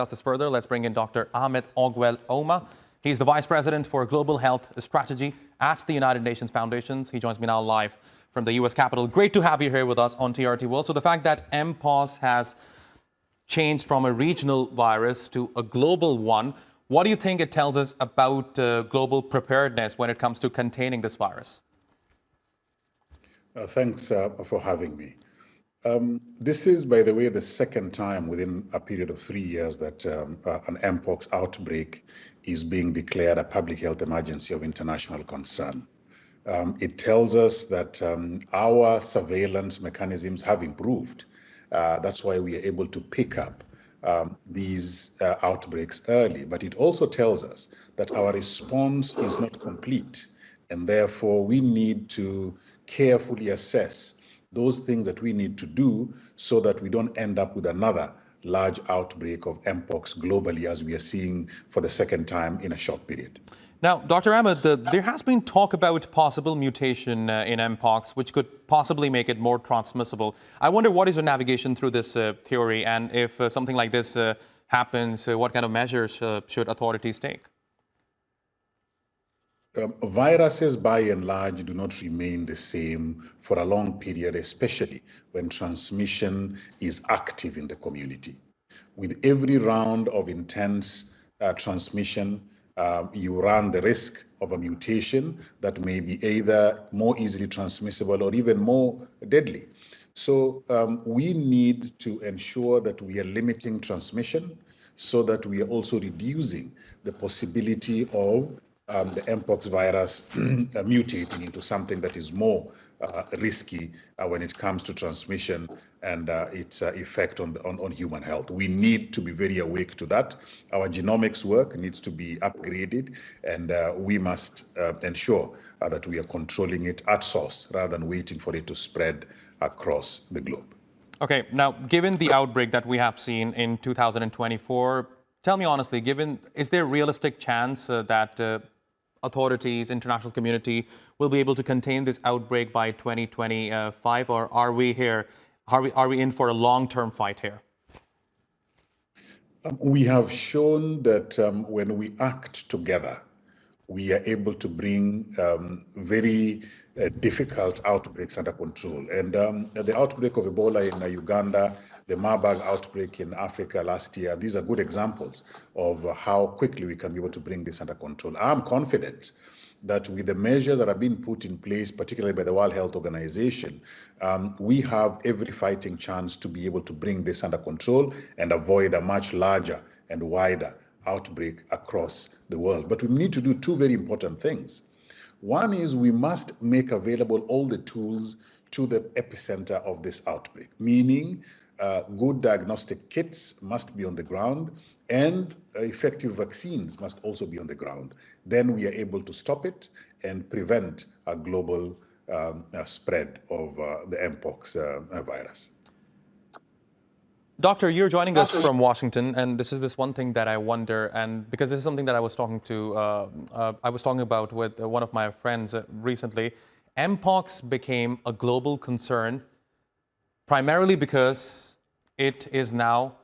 Discuss this further, let's bring in Dr. Ahmed Ogwell Ouma. He's the Vice President for Global Health Strategy at the United Nations Foundations. He joins me now live from the U.S. Capitol. Great to have you here with us on TRT World. So the fact that Mpox has changed from a regional virus to a global one, what do you think it tells us about global preparedness when it comes to containing this virus? Thanks for having me. This is, by the way, the second time within a period of 3 years that an Mpox outbreak is being declared a public health emergency of international concern. It tells us that our surveillance mechanisms have improved. That's why we are able to pick up these outbreaks early. But it also tells us that our response is not complete, and therefore we need to carefully assess those things that we need to do so that we don't end up with another large outbreak of Mpox globally, as we are seeing for the second time in a short period. Now, Dr. Ahmed, there has been talk about possible mutation in Mpox, which could possibly make it more transmissible. I wonder what is your navigation through this theory, and if something like this happens, what kind of measures should authorities take? Viruses, by and large, do not remain the same for a long period, especially when transmission is active in the community. With every round of intense transmission, you run the risk of a mutation that may be either more easily transmissible or even more deadly. So we need to ensure that we are limiting transmission so that we are also reducing the possibility of the Mpox virus mutating into something that is more risky when it comes to transmission and its effect on human health. We need to be very awake to that. Our genomics work needs to be upgraded, and we must ensure that we are controlling it at source rather than waiting for it to spread across the globe. Okay, now, given the outbreak that we have seen in 2024, tell me honestly, is there a realistic chance that authorities, international community will be able to contain this outbreak by 2025, or are we in for a long-term fight here? We have shown that when we act together, we are able to bring very difficult outbreaks under control. And the outbreak of Ebola in Uganda, the Marburg outbreak in Africa last year, these are good examples of how quickly we can be able to bring this under control. I'm confident that with the measures that are being put in place, particularly by the World Health Organization, we have every fighting chance to be able to bring this under control and avoid a much larger and wider outbreak across the world. But we need to do two very important things. One is we must make available all the tools to the epicenter of this outbreak, meaning good diagnostic kits must be on the ground and effective vaccines must also be on the ground. Then we are able to stop it and prevent a global spread of the Mpox virus. Doctor, you're joining us from Washington, and this is one thing that I wonder, and because this is something that I was talking about with one of my friends recently. Mpox became a global concern primarily because it is now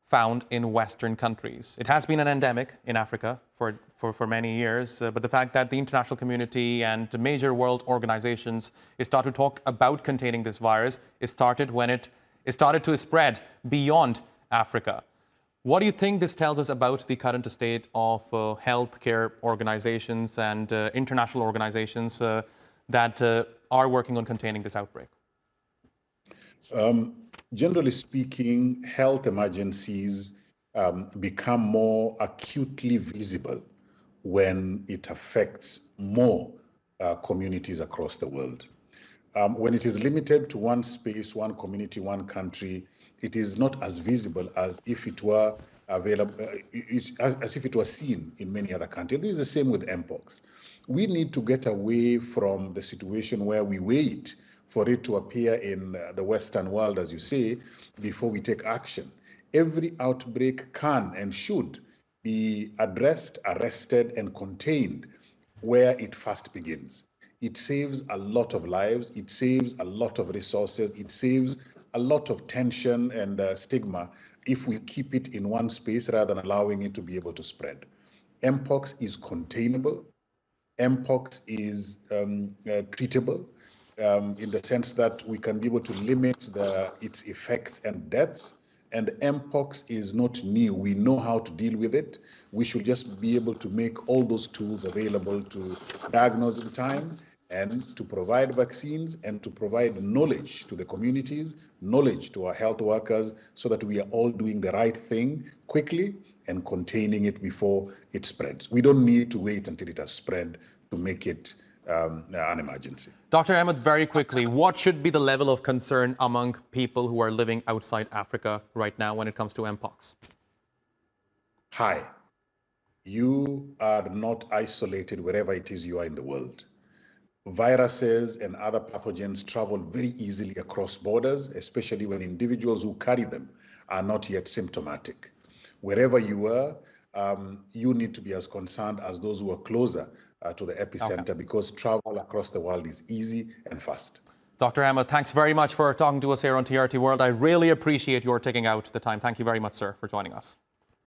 found in Western countries. It has been an endemic in Africa for many years, but the fact that the international community and major world organizations start to talk about containing this virus, it started when it started to spread beyond Africa. What do you think this tells us about the current state of healthcare organizations and international organizations that are working on containing this outbreak? Generally speaking, health emergencies become more acutely visible when it affects more communities across the world. When it is limited to one space, one community, one country, it is not as visible as if it were available, as if it were seen in many other countries. This is the same with Mpox. We need to get away from the situation where we wait for it to appear in the Western world, as you say, before we take action. Every outbreak can and should be addressed, arrested, and contained where it first begins. It saves a lot of lives, it saves a lot of resources, it saves a lot of tension and stigma if we keep it in one space rather than allowing it to be able to spread. Mpox is containable. Mpox is treatable in the sense that we can be able to limit its effects and deaths. And Mpox is not new. We know how to deal with it. We should just be able to make all those tools available to diagnose in time and to provide vaccines and to provide knowledge to the communities, knowledge to our health workers, so that we are all doing the right thing quickly and containing it before it spreads. We don't need to wait until it has spread to make it an emergency. Dr. Ahmed, very quickly, what should be the level of concern among people who are living outside Africa right now when it comes to Mpox? Hi, you are not isolated wherever it is you are in the world. Viruses and other pathogens travel very easily across borders, especially when individuals who carry them are not yet symptomatic. Wherever you are, you need to be as concerned as those who are closer to the epicenter, because travel across the world is easy and fast. Dr. Ahmed, thanks very much for talking to us here on TRT World. I really appreciate your taking out the time. Thank you very much, sir, for joining us.